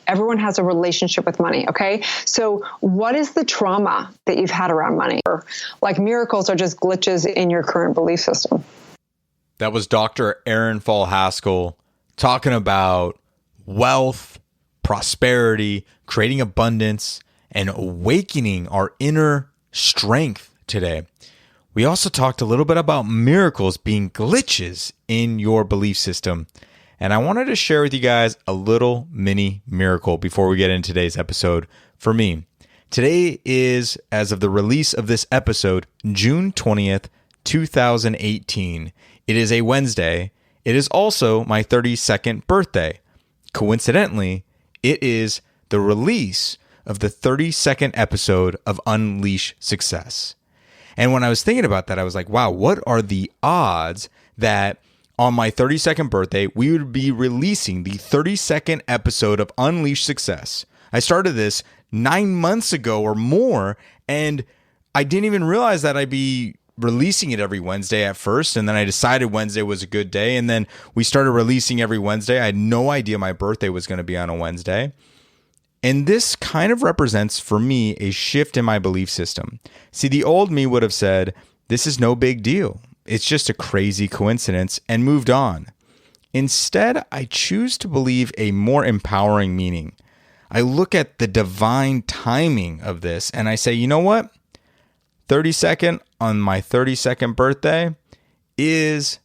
Everyone has a relationship with money. Okay. So what is the trauma that you've had around money? Or like miracles are just glitches in your current belief system. That was Dr. Erin Fall Haskell talking about wealth, prosperity, creating abundance, and awakening our inner strength today. We also talked a little bit about miracles being glitches in your belief system. And I wanted to share with you guys a little mini miracle before we get into today's episode for me. Today is, as of the release of this episode, June 20th, 2018. It is a Wednesday. It is also my 32nd birthday. Coincidentally, it is the release of the 32nd episode of Unleash Success. And when I was thinking about that, I was like, wow, what are the odds that on my 32nd birthday, we would be releasing the 32nd episode of Unleash Success? I started this 9 months ago or more, and I didn't even realize that I'd be releasing it every Wednesday at first. And then I decided Wednesday was a good day. And then we started releasing every Wednesday. I had no idea my birthday was going to be on a Wednesday. And this kind of represents for me a shift in my belief system. See, the old me would have said, this is no big deal. It's just a crazy coincidence, and moved on. Instead, I choose to believe a more empowering meaning. I look at the divine timing of this and I say, you know what? 32nd on my 32nd birthday is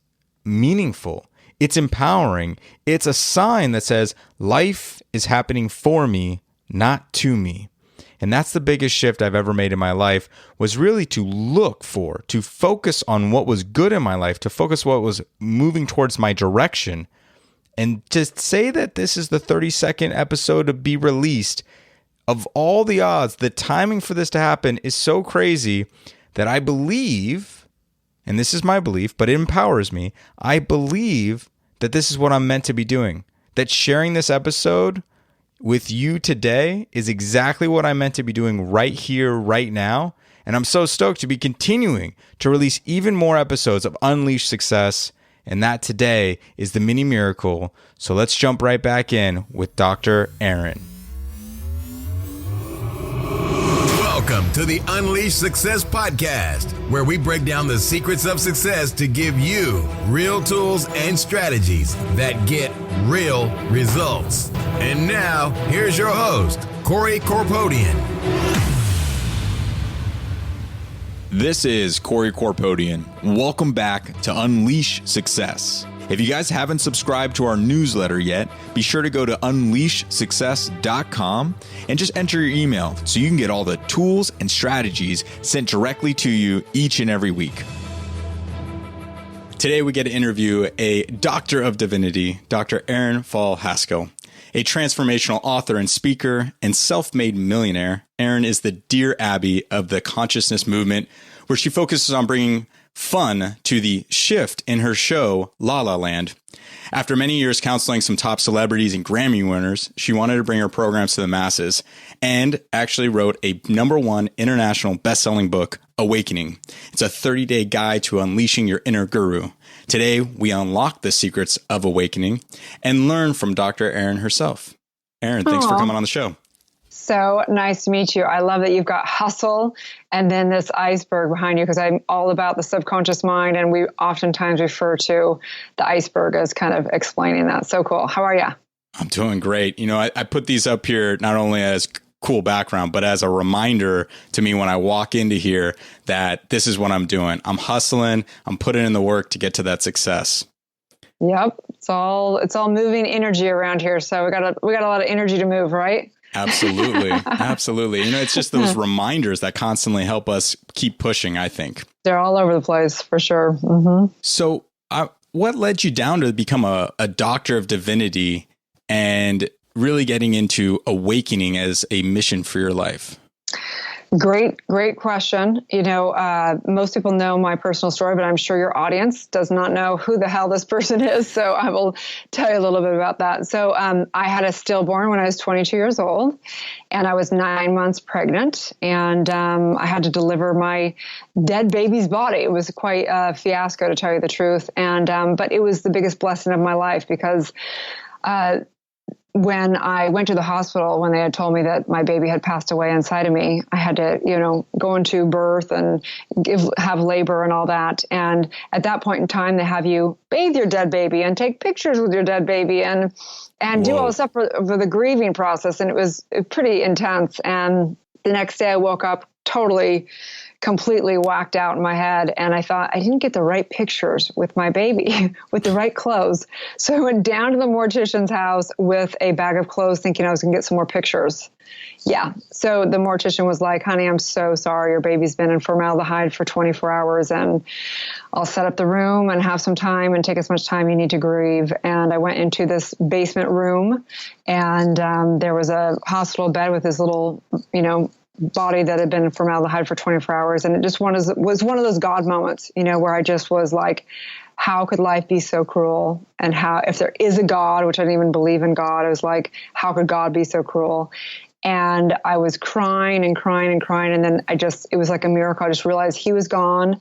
meaningful. It's empowering. It's a sign that says life is happening for me, not to me. And that's the biggest shift I've ever made in my life, was really to focus on what was good in my life, to focus what was moving towards my direction. And to say that this is the 32nd episode to be released, of all the odds, the timing for this to happen is so crazy that I believe, and this is my belief, but it empowers me, I believe that this is what I'm meant to be doing. That sharing this episode with you today is exactly what I'm meant to be doing right here, right now. And I'm so stoked to be continuing to release even more episodes of Unleash Success. And that today is the mini miracle. So let's jump right back in with Dr. Erin. Welcome to the Unleash Success Podcast, where we break down the secrets of success to give you real tools and strategies that get real results. And now, here's your host, Corey Corpodian. This is Corey Corpodian. Welcome back to Unleash Success. If you guys haven't subscribed to our newsletter yet, be sure to go to unleashsuccess.com and just enter your email so you can get all the tools and strategies sent directly to you each and every week. Today we get to interview a Doctor of Divinity, Dr. Erin Fall Haskell. A transformational author and speaker and self-made millionaire, Erin is the Dear Abby of the consciousness movement, where she focuses on bringing fun to the shift in her show, La La Land. After many years counseling some top celebrities and Grammy winners, she wanted to bring her programs to the masses and actually wrote a #1 international bestselling book, Awakening. It's a 30-day guide to unleashing your inner guru. Today, we unlock the secrets of awakening and learn from Dr. Erin herself. Erin, thanks for coming on the show. So nice to meet you. I love that you've got hustle and then this iceberg behind you, because I'm all about the subconscious mind, and we oftentimes refer to the iceberg as kind of explaining that. So cool. How are you? I'm doing great. You know, I put these up here not only as cool background, but as a reminder to me when I walk into here that this is what I'm doing. I'm hustling. I'm putting in the work to get to that success. Yep. It's all moving energy around here. So we got a lot of energy to move, right? Absolutely. Absolutely. You know, it's just those reminders that constantly help us keep pushing, I think. They're all over the place for sure. Mm-hmm. So what led you down to become a Doctor of Divinity and really getting into awakening as a mission for your life? Great question. You know, most people know my personal story, but I'm sure your audience does not know who the hell this person is. So I will tell you a little bit about that. So I had a stillborn when I was 22 years old, and I was 9 months pregnant, and I had to deliver my dead baby's body. It was quite a fiasco, to tell you the truth. And but it was the biggest blessing of my life, because when I went to the hospital, when they had told me that my baby had passed away inside of me, I had to, go into birth and have labor and all that. And at that point in time, they have you bathe your dead baby and take pictures with your dead baby and do all this stuff for the grieving process. And it was pretty intense. And the next day I woke up completely whacked out in my head. And I thought I didn't get the right pictures with my baby with the right clothes. So I went down to the mortician's house with a bag of clothes thinking I was going to get some more pictures. Yeah. So the mortician was like, honey, I'm so sorry. Your baby's been in formaldehyde for 24 hours and I'll set up the room and have some time and take as much time you need to grieve. And I went into this basement room and there was a hospital bed with this little, body that had been in formaldehyde for 24 hours. And it just was one of those God moments, where I just was like, how could life be so cruel? And if there is a God, which I didn't even believe in God, I was like, how could God be so cruel? And I was crying and crying and crying. And then it was like a miracle. I just realized he was gone,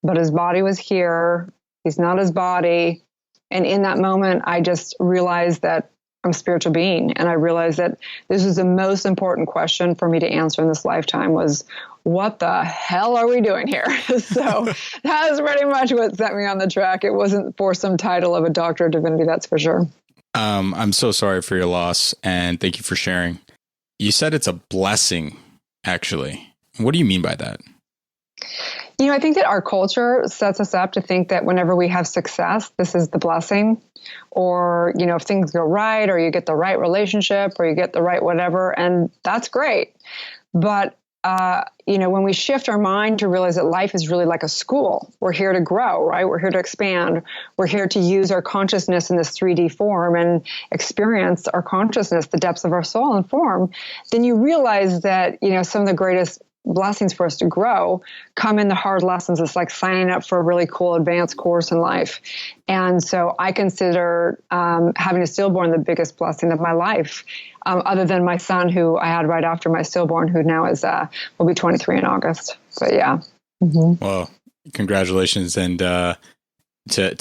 but his body was here. He's not his body. And in that moment, I just realized that I'm a spiritual being. And I realized that this was the most important question for me to answer in this lifetime was, what the hell are we doing here? So that was pretty much what set me on the track. It wasn't for some title of a doctor of divinity, that's for sure. I'm so sorry for your loss. And thank you for sharing. You said it's a blessing, actually. What do you mean by that? I think that our culture sets us up to think that whenever we have success, this is the blessing. Or, if things go right, or you get the right relationship, or you get the right whatever, and that's great. But, when we shift our mind to realize that life is really like a school, we're here to grow, right? We're here to expand. We're here to use our consciousness in this 3D form and experience our consciousness, the depths of our soul and form. Then you realize that, some of the greatest blessings for us to grow come in the hard lessons. It's like signing up for a really cool advanced course in life. And so I consider having a stillborn the biggest blessing of my life, other than my son, who I had right after my stillborn, who now will be 23 in August. But yeah. Mm-hmm. Well, congratulations. And to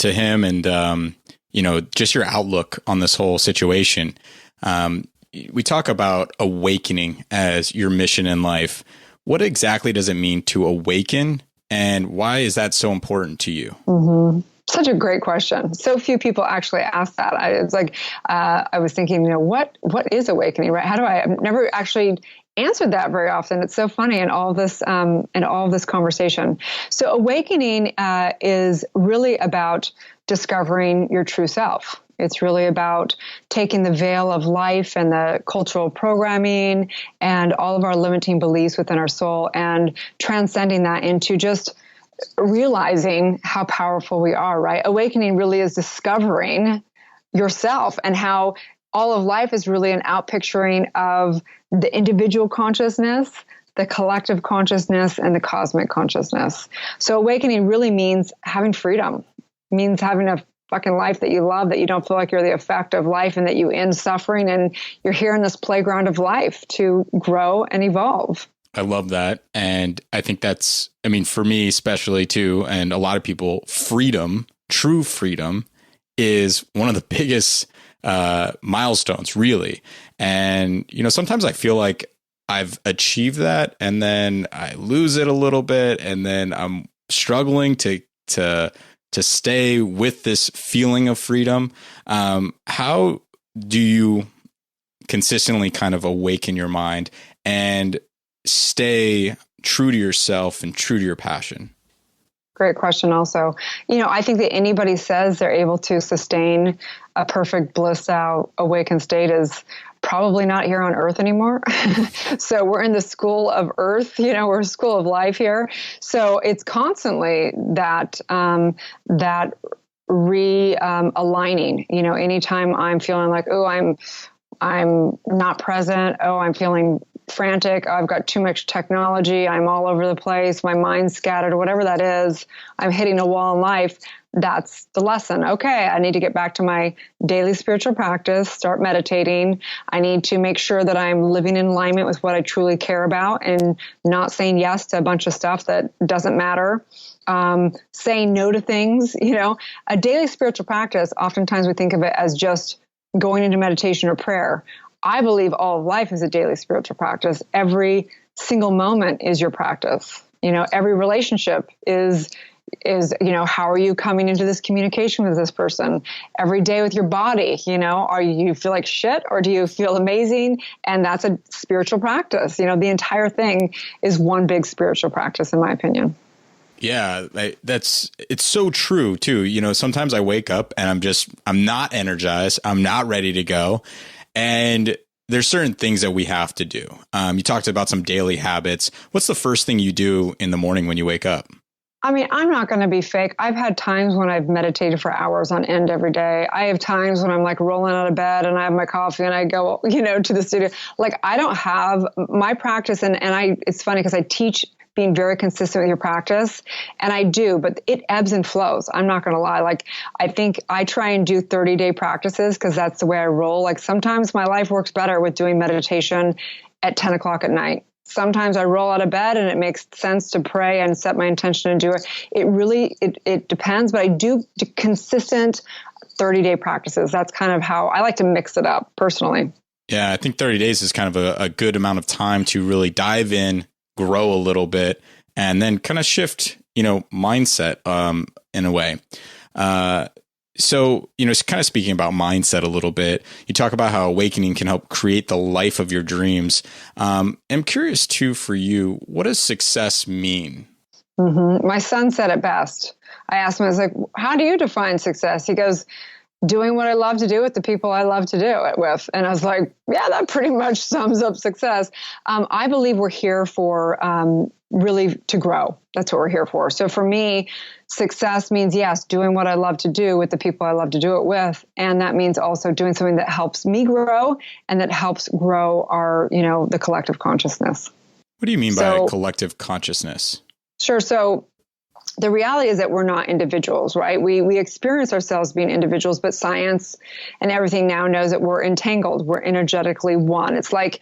him and, just your outlook on this whole situation. We talk about awakening as your mission in life. What exactly does it mean to awaken, and why is that so important to you? Mm-hmm. Such a great question. So few people actually ask that. It's like I was thinking, what is awakening, right? I've never actually answered that very often. It's so funny in all this conversation. So awakening is really about discovering your true self. It's really about taking the veil of life and the cultural programming and all of our limiting beliefs within our soul and transcending that into just realizing how powerful we are, right? Awakening really is discovering yourself and how all of life is really an outpicturing of the individual consciousness, the collective consciousness, and the cosmic consciousness. So awakening really means having freedom, means having a fucking life that you love, that you don't feel like you're the effect of life and that you end suffering and you're here in this playground of life to grow and evolve. I love that. And I think that's, for me especially too, and a lot of people, freedom, true freedom is one of the biggest milestones, really. And, sometimes I feel like I've achieved that and then I lose it a little bit and then I'm struggling to stay with this feeling of freedom. How do you consistently kind of awaken your mind and stay true to yourself and true to your passion? Great question also. I think that anybody says they're able to sustain a perfect blissed out awakened state is probably not here on earth anymore. So we're in the school of earth, we're a school of life here. So it's constantly that realigning, anytime I'm feeling like, I'm not present. I'm feeling frantic. I've got too much technology. I'm all over the place. My mind's scattered or whatever that is. I'm hitting a wall in life. That's the lesson. Okay, I need to get back to my daily spiritual practice, start meditating. I need to make sure that I'm living in alignment with what I truly care about and not saying yes to a bunch of stuff that doesn't matter. Saying no to things, a daily spiritual practice, oftentimes we think of it as just going into meditation or prayer. I believe all of life is a daily spiritual practice. Every single moment is your practice. Every relationship is, how are you coming into this communication with this person? Every day with your body, are you feel like shit or do you feel amazing? And that's a spiritual practice. The entire thing is one big spiritual practice, in my opinion. Yeah, it's so true too. Sometimes I wake up and I'm not energized. I'm not ready to go. And there's certain things that we have to do. You talked about some daily habits. What's the first thing you do in the morning when you wake up? I mean, I'm not going to be fake. I've had times when I've meditated for hours on end every day. I have times when I'm like rolling out of bed and I have my coffee and I go, to the studio. Like I don't have my practice. And it's funny because I teach being very consistent with your practice. And I do, but it ebbs and flows. I'm not going to lie. Like I think I try and do 30-day practices because that's the way I roll. Like sometimes my life works better with doing meditation at 10 o'clock at night. Sometimes I roll out of bed and it makes sense to pray and set my intention to do it. It really, it depends, but I do consistent 30-day practices. That's kind of how I like to mix it up personally. Yeah, I think 30 days is kind of a good amount of time to really dive in, grow a little bit, and then kind of shift, mindset in a way. So, kind of speaking about mindset a little bit, you talk about how awakening can help create the life of your dreams. I'm curious too, for you, what does success mean? Mm-hmm. My son said it best. I asked him, I was like, how do you define success? He goes, doing what I love to do with the people I love to do it with. And I was like, yeah, that pretty much sums up success. I believe we're here for really to grow. That's what we're here for. So for me, success means, yes, doing what I love to do with the people I love to do it with. And that means also doing something that helps me grow and that helps grow our, the collective consciousness. What do you mean by collective consciousness? Sure. So the reality is that we're not individuals, right? We experience ourselves being individuals, but science and everything now knows that we're entangled. We're energetically one. It's like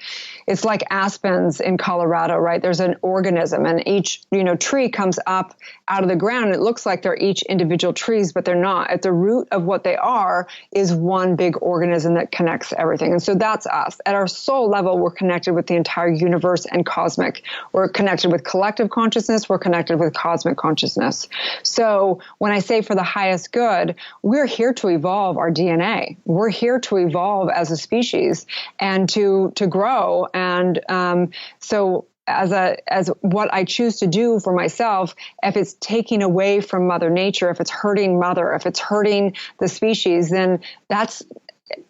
aspens in Colorado, right? There's an organism and each, tree comes up out of the ground. It looks like they're each individual trees, but they're not. At the root of what they are is one big organism that connects everything. And so that's us. At our soul level, we're connected with the entire universe and cosmic. We're connected with collective consciousness. We're connected with cosmic consciousness. So when I say for the highest good, we're here to evolve our DNA. We're here to evolve as a species and to grow. And so as what I choose to do for myself, if it's taking away from Mother Nature, if it's hurting Mother, if it's hurting the species, then that's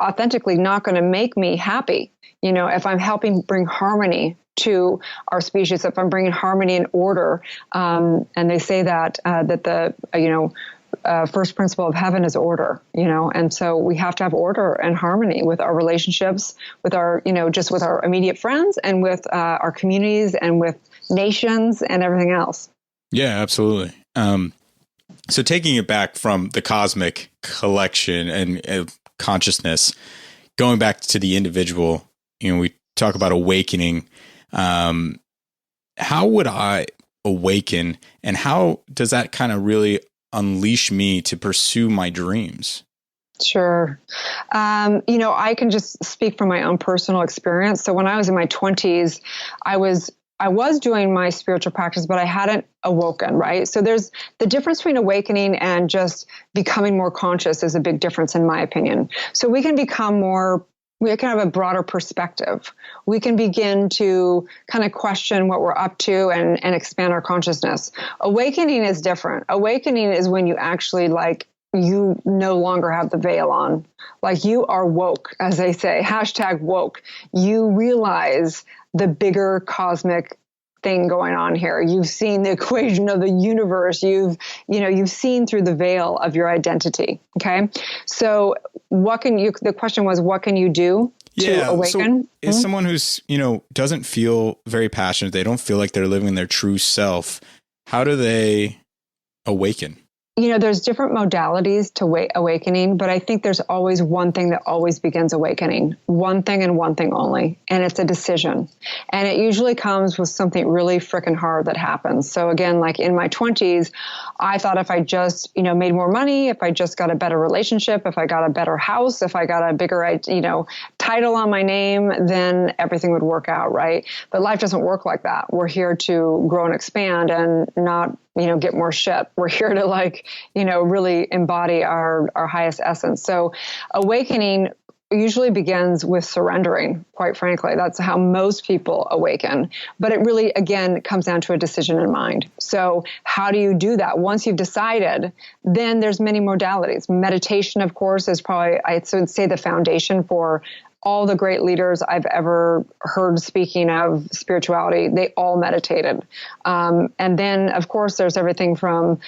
authentically not going to make me happy. If I'm helping bring harmony to our species, if I'm bringing harmony and order, and they say that the first principle of heaven is order, and so we have to have order and harmony with our relationships, with our, just with our immediate friends and with our communities and with nations and everything else. Yeah, absolutely. So taking it back from the cosmic collection and consciousness, going back to the individual, we talk about awakening. How would I awaken, and how does that kind of really unleash me to pursue my dreams? Sure. I can just speak from my own personal experience. So when I was in my 20s, I was doing my spiritual practice, but I hadn't awoken, right? So there's the difference between awakening and just becoming more conscious is a big difference in my opinion. So we can have a broader perspective. We can begin to kind of question what we're up to and expand our consciousness. Awakening is different. Awakening is when you actually you no longer have the veil on. Like you are woke, as they say, #woke. You realize the bigger cosmic thing going on here. You've seen the equation of the universe. You've seen through the veil of your identity. Okay. So the question was, what can you do to awaken? So is someone who's, doesn't feel very passionate, they don't feel like they're living their true self, how do they awaken? There's different modalities to awakening, but I think there's always one thing that always begins awakening, one thing and one thing only, and it's a decision. And it usually comes with something really freaking hard that happens. So again, like in my 20s, I thought if I just, made more money, if I just got a better relationship, if I got a better house, if I got a bigger, title on my name, then everything would work out, right? But life doesn't work like that. We're here to grow and expand and not get more shit. We're here to really embody our highest essence. So awakening usually begins with surrendering, quite frankly. That's how most people awaken. But it really, again, comes down to a decision in mind. So how do you do that? Once you've decided, then there's many modalities. Meditation, of course, is probably, I would say, the foundation for all the great leaders I've ever heard speaking of spirituality. They all meditated. And then, of course, there's everything from,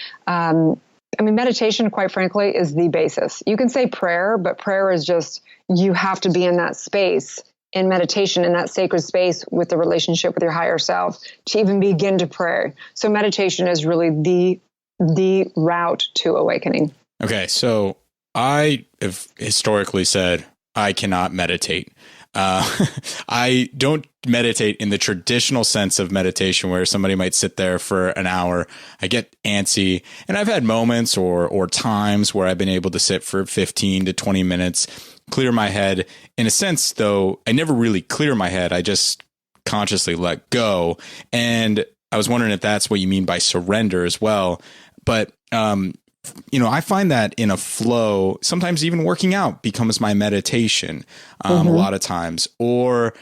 meditation, quite frankly, is the basis. You can say prayer, but prayer is just, you have to be in that space, in meditation, in that sacred space with the relationship with your higher self to even begin to pray. So meditation is really the route to awakening. Okay. So I have historically said, I cannot meditate. I don't meditate in the traditional sense of meditation where somebody might sit there for an hour. I get antsy, and I've had moments or times where I've been able to sit for 15 to 20 minutes, clear my head. In a sense, though, I never really clear my head. I just consciously let go. And I was wondering if that's what you mean by surrender as well. But, I find that in a flow, sometimes even working out becomes my meditation a lot of times, or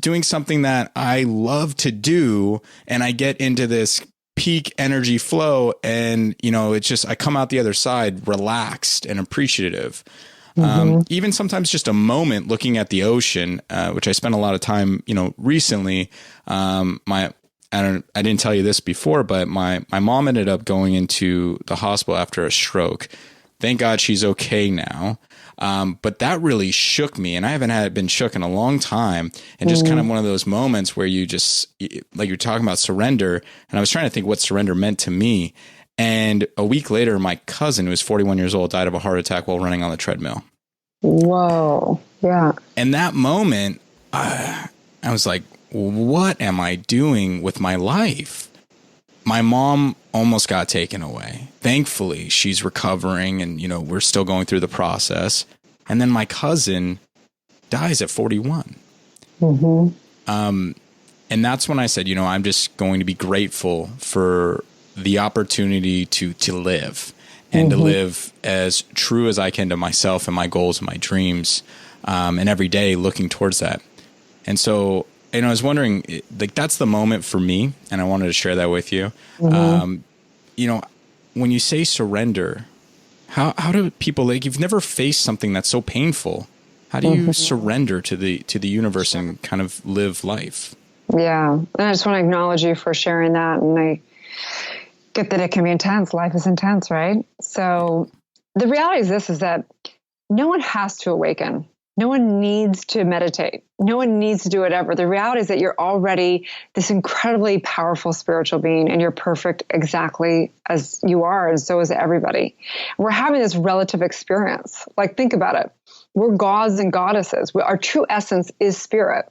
doing something that I love to do, and I get into this peak energy flow, and, it's just, I come out the other side relaxed and appreciative. Even sometimes just a moment looking at the ocean, which I spent a lot of time, recently. I didn't tell you this before, but my mom ended up going into the hospital after a stroke. Thank God she's okay now. But that really shook me, and I haven't been shook in a long time. And just kind of one of those moments where you just, like you're talking about surrender. And I was trying to think what surrender meant to me. And a week later, my cousin, who was 41 years old, died of a heart attack while running on the treadmill. Whoa. Yeah. And that moment, I was like, what am I doing with my life? My mom almost got taken away. Thankfully, she's recovering, and, we're still going through the process. And then my cousin dies at 41. And that's when I said, I'm just going to be grateful for the opportunity to live and to live as true as I can to myself and my goals and my dreams, and every day looking towards that. And so, I was wondering, that's the moment for me, and I wanted to share that with you. When you say surrender, how do people, you've never faced something that's so painful. How do you surrender to the universe and kind of live life? Yeah. And I just want to acknowledge you for sharing that. And I get that it can be intense. Life is intense, right? So the reality is this, is that no one has to awaken. No one needs to meditate. No one needs to do whatever. The reality is that you're already this incredibly powerful spiritual being, and you're perfect exactly as you are, and so is everybody. We're having this relative experience. Think about it. We're gods and goddesses. Our true essence is spirit.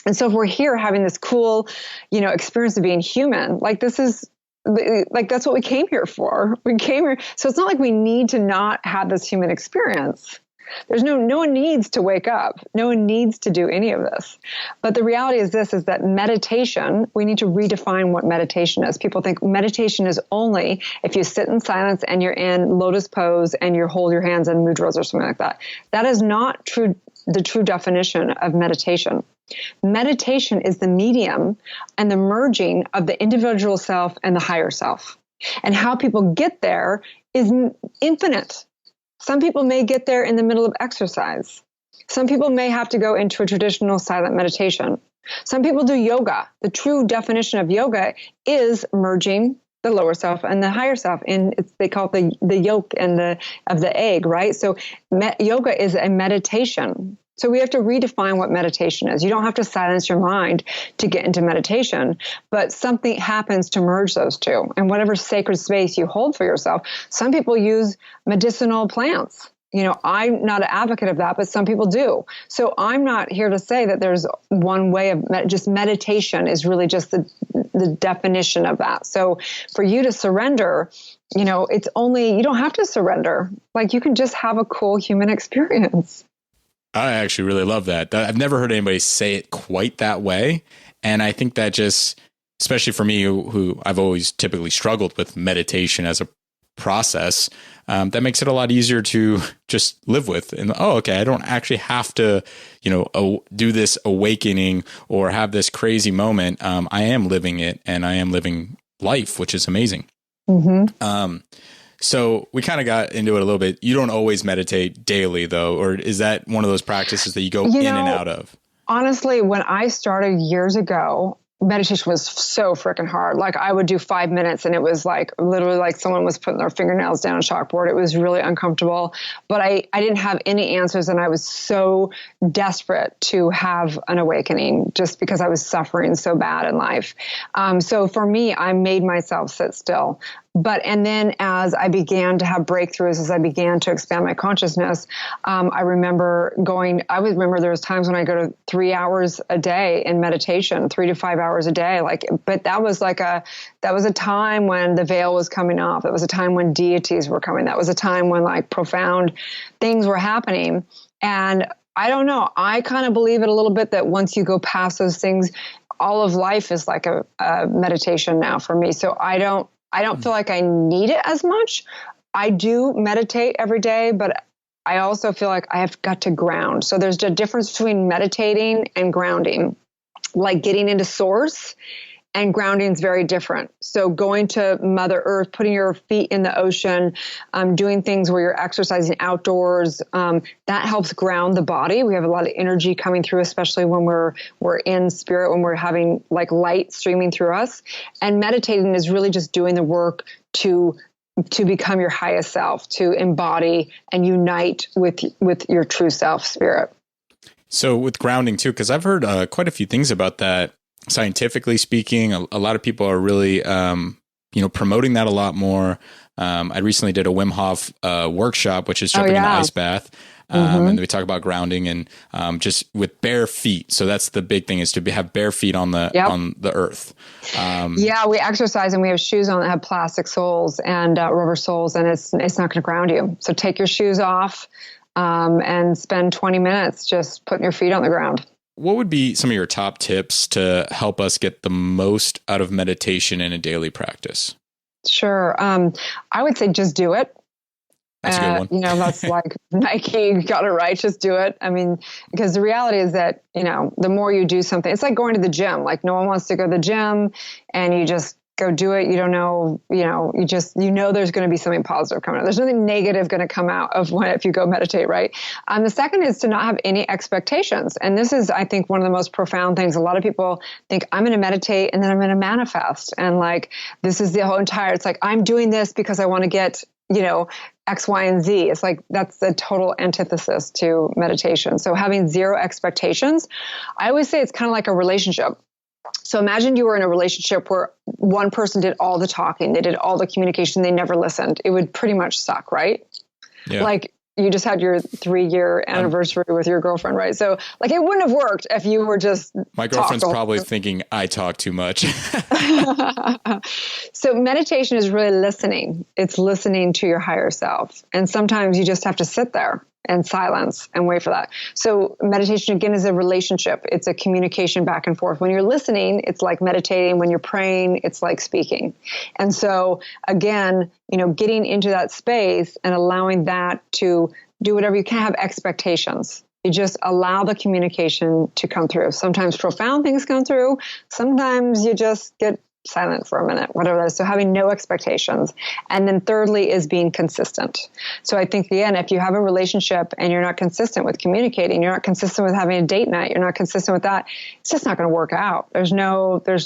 And so if we're here having this cool, experience of being human, this is that's what we came here for. We came here. So it's not like we need to not have this human experience. There's no one needs to wake up. No one needs to do any of this. But the reality is this, is that meditation, we need to redefine what meditation is. People think meditation is only if you sit in silence and you're in lotus pose and you hold your hands in mudras or something like that. That is not the true definition of meditation. Meditation is the medium and the merging of the individual self and the higher self. And how people get there is infinite. Some people may get there in the middle of exercise. Some people may have to go into a traditional silent meditation. Some people do yoga. The true definition of yoga is merging the lower self and the higher self. They call it the yolk and of the egg, right? So yoga is a meditation. So we have to redefine what meditation is. You don't have to silence your mind to get into meditation, but something happens to merge those two. And whatever sacred space you hold for yourself, some people use medicinal plants. I'm not an advocate of that, but some people do. So I'm not here to say that there's one way of just meditation is really just the definition of that. So for you to surrender, it's only, you don't have to surrender. Like you can just have a cool human experience. I actually really love that. I've never heard anybody say it quite that way. And I think that just, especially for me, who I've always typically struggled with meditation as a process, that makes it a lot easier to just live with. And, okay, I don't actually have to, do this awakening or have this crazy moment. I am living it and I am living life, which is amazing. Mm-hmm. So we kind of got into it a little bit. You don't always meditate daily, though, or is that one of those practices that you go in and out of? Honestly, when I started years ago, meditation was so freaking hard. Like I would do 5 minutes and it was like literally like someone was putting their fingernails down a chalkboard. It was really uncomfortable, but I didn't have any answers. And I was so desperate to have an awakening just because I was suffering so bad in life. So for me, I made myself sit still. And then as I began to have breakthroughs, as I began to expand my consciousness, I remember there was times when I go to 3 hours a day in meditation, 3 to 5 hours a day. But that was a time when the veil was coming off. It was a time when deities were coming. That was a time when profound things were happening. And I don't know, I kind of believe it a little bit that once you go past those things, all of life is like a meditation now for me. So I don't feel like I need it as much. I do meditate every day, but I also feel like I have got to ground. So there's a difference between meditating and grounding. Like getting into source and grounding is very different. So going to Mother Earth, putting your feet in the ocean, doing things where you're exercising outdoors, that helps ground the body. We have a lot of energy coming through, especially when we're in spirit, when we're having light streaming through us. And meditating is really just doing the work to become your highest self, to embody and unite with your true self spirit. So with grounding too, because I've heard quite a few things about that. Scientifically speaking, a lot of people are really, promoting that a lot more. I recently did a Wim Hof workshop, which is jumping in an ice bath. And we talk about grounding and just with bare feet. So that's the big thing, is to have bare feet on the earth. We exercise and we have shoes on that have plastic soles and rubber soles, and it's not going to ground you. So take your shoes off and spend 20 minutes just putting your feet on the ground. What would be some of your top tips to help us get the most out of meditation in a daily practice? Sure. I would say just do it. That's a good one. That's like Nike got it right. Just do it. I mean, because the reality is that, the more you do something, it's like going to the gym. Like no one wants to go to the gym and you just go do it. You don't know, there's going to be something positive coming out. There's nothing negative going to come out of if you go meditate, right? The second is to not have any expectations. And this is, I think, one of the most profound things. A lot of people think I'm going to meditate and then I'm going to manifest. And this is the whole entire, it's like, I'm doing this because I want to get, X, Y, and Z. It's like, that's the total antithesis to meditation. So having zero expectations, I always say it's kind of like a relationship. So imagine you were in a relationship where one person did all the talking, they did all the communication, they never listened. It would pretty much suck, right? Yeah. Like you just had your 3-year anniversary with your girlfriend, right? So it wouldn't have worked if you were just My girlfriend's probably thinking I talk too much. So meditation is really listening. It's listening to your higher self. And sometimes you just have to sit there and silence and wait for that. So meditation, again, is a relationship. It's a communication back and forth. When you're listening, it's like meditating. When you're praying, it's like speaking. And so again, getting into that space and allowing that to do whatever, you can't have expectations. You just allow the communication to come through. Sometimes profound things come through. Sometimes you just get silent for a minute, whatever that is. So having no expectations. And then thirdly is being consistent. So I think, again, if you have a relationship and you're not consistent with communicating, you're not consistent with having a date night, you're not consistent with that, it's just not going to work out. There's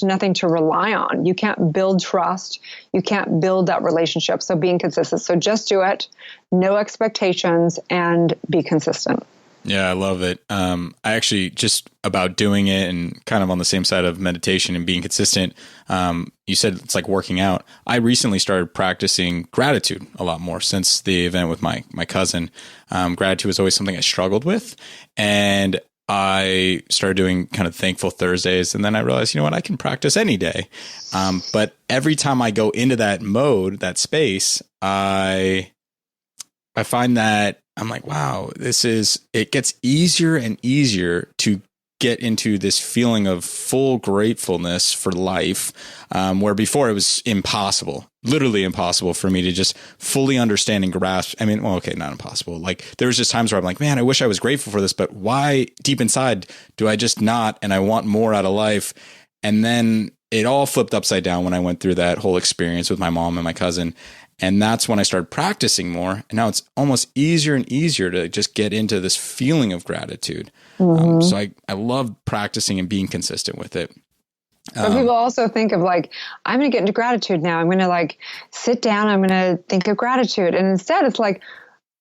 nothing to rely on. You can't build trust. You can't build that relationship. So being consistent. So just do it, no expectations, and be consistent. Yeah, I love it. I actually just about doing it and kind of on the same side of meditation and being consistent. You said it's like working out. I recently started practicing gratitude a lot more since the event with my cousin. Gratitude was always something I struggled with, and I started doing kind of thankful Thursdays. And then I realized, you know what, I can practice any day. But every time I go into that mode, that space, I find that I'm like, wow, it gets easier and easier to get into this feeling of full gratefulness for life, where before it was impossible, literally impossible for me to just fully understand and grasp. I mean, well, okay, not impossible. Like there was just times where I'm like, man, I wish I was grateful for this, but why deep inside do I just not? And I want more out of life. And then it all flipped upside down when I went through that whole experience with my mom and my cousin. And that's when I started practicing more. And now it's almost easier and easier to just get into this feeling of gratitude. So I love practicing and being consistent with it. But people also think of like, I'm going to get into gratitude now. I'm going to like sit down. I'm going to think of gratitude. And instead it's like,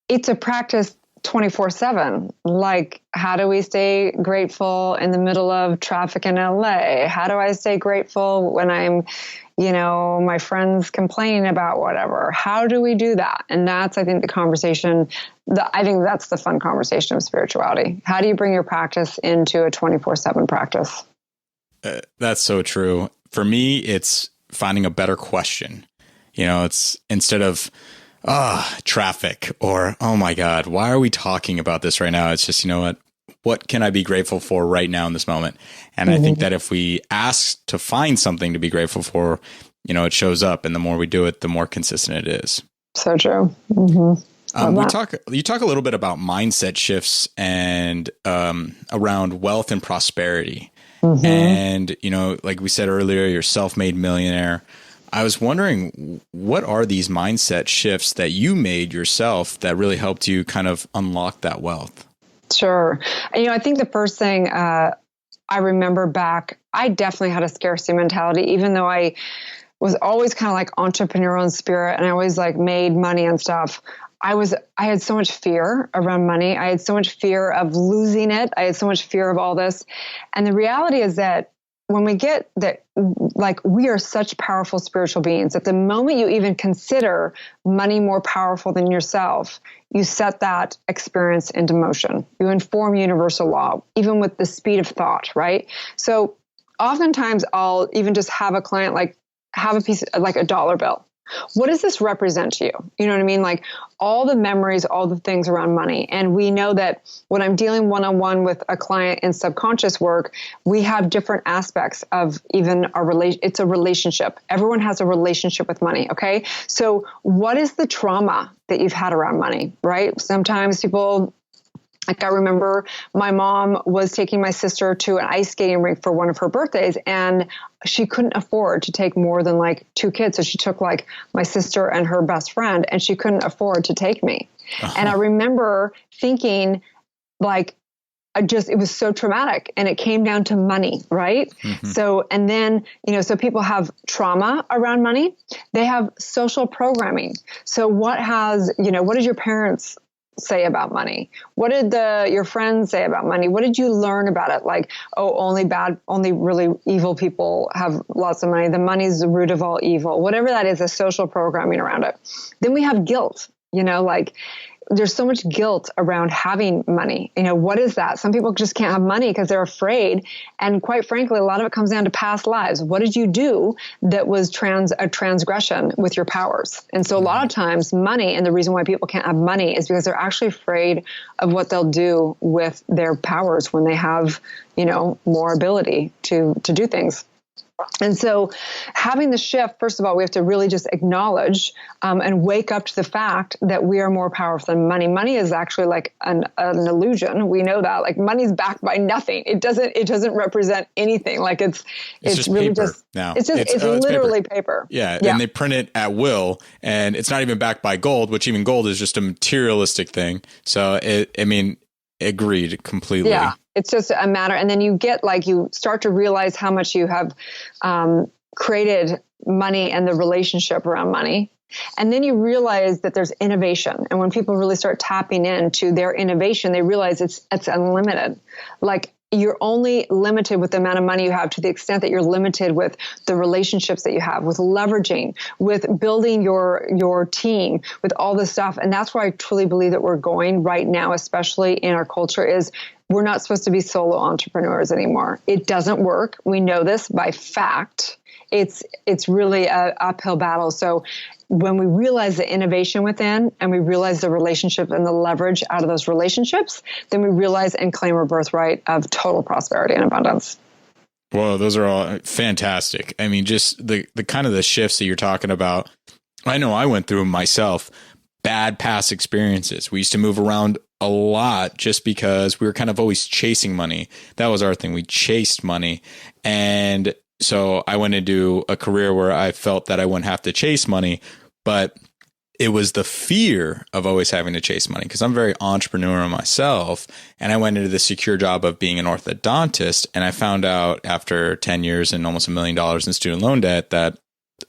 it's a practice 24/7. Like, how do we stay grateful in the middle of traffic in LA? How do I stay grateful when I'm, my friends complaining about whatever? How do we do that? And that's, I think, the conversation. I think that's the fun conversation of spirituality. How do you bring your practice into a 24/7 practice? That's so true. For me, it's finding a better question. It's instead of traffic or, oh my God, why are we talking about this right now? It's just, what can I be grateful for right now in this moment? And I think that if we ask to find something to be grateful for, it shows up, and the more we do it, the more consistent it is. So true. You talk a little bit about mindset shifts and around wealth and prosperity. And, like we said earlier, you're a self-made millionaire. I was wondering, what are these mindset shifts that you made yourself that really helped you kind of unlock that wealth? Sure. And, I think the first thing I remember back, I definitely had a scarcity mentality, even though I was always kind of like entrepreneurial in spirit and I always like made money and stuff. I had so much fear around money. I had so much fear of losing it. I had so much fear of all this. And the reality is that when we get that, like, we are such powerful spiritual beings, at the moment you even consider money more powerful than yourself, you set that experience into motion. You inform universal law, even with the speed of thought, right? So oftentimes I'll even just have a client like have a piece of like a dollar bill. What does this represent to you? You know what I mean? Like all the memories, all the things around money. And we know that when I'm dealing one-on-one with a client in subconscious work, we have different aspects of even our relation. It's a relationship. Everyone has a relationship with money. Okay. So what is the trauma that you've had around money, right? Sometimes people, like I remember my mom was taking my sister to an ice skating rink for one of her birthdays, and she couldn't afford to take more than like 2 kids. So she took like my sister and her best friend, and she couldn't afford to take me. And I remember thinking like, it was so traumatic, and it came down to money, right? So, and then, so people have trauma around money. They have social programming. So what did your parents say about money? What did your friends say about money? What did you learn about it? Like, only really evil people have lots of money. The money is the root of all evil. Whatever that is, a social programming around it. Then we have guilt, like there's so much guilt around having money. What is that? Some people just can't have money because they're afraid. And quite frankly, a lot of it comes down to past lives. What did you do that was a transgression with your powers? And so a lot of times money, and the reason why people can't have money is because they're actually afraid of what they'll do with their powers when they have, more ability to do things. And so having the shift, first of all, we have to really just acknowledge and wake up to the fact that we are more powerful than money. Money is actually like an illusion. We know that. Like money's backed by nothing. It doesn't represent anything. Like it's just really paper just now. It's literally paper. Yeah, and they print it at will, and it's not even backed by gold, which even gold is just a materialistic thing. So agreed completely. Yeah. It's just a matter. And then you start to realize how much you have created money and the relationship around money. And then you realize that there's innovation. And when people really start tapping into their innovation, they realize it's unlimited. Like, you're only limited with the amount of money you have to the extent that you're limited with the relationships that you have, with leveraging, with building your team, with all this stuff. And that's where I truly believe that we're going right now, especially in our culture, is we're not supposed to be solo entrepreneurs anymore. It doesn't work. We know this by fact. It's really an uphill battle. So when we realize the innovation within, and we realize the relationship and the leverage out of those relationships, then we realize and claim our birthright of total prosperity and abundance. Well, those are all fantastic. I mean, just the kind of the shifts that you're talking about. I know I went through them myself. Bad past experiences. We used to move around a lot just because we were kind of always chasing money. That was our thing. We chased money. And so I went into a career where I felt that I wouldn't have to chase money, but it was the fear of always having to chase money, because I'm very entrepreneurial myself. And I went into the secure job of being an orthodontist. And I found out after 10 years and almost $1 million in student loan debt that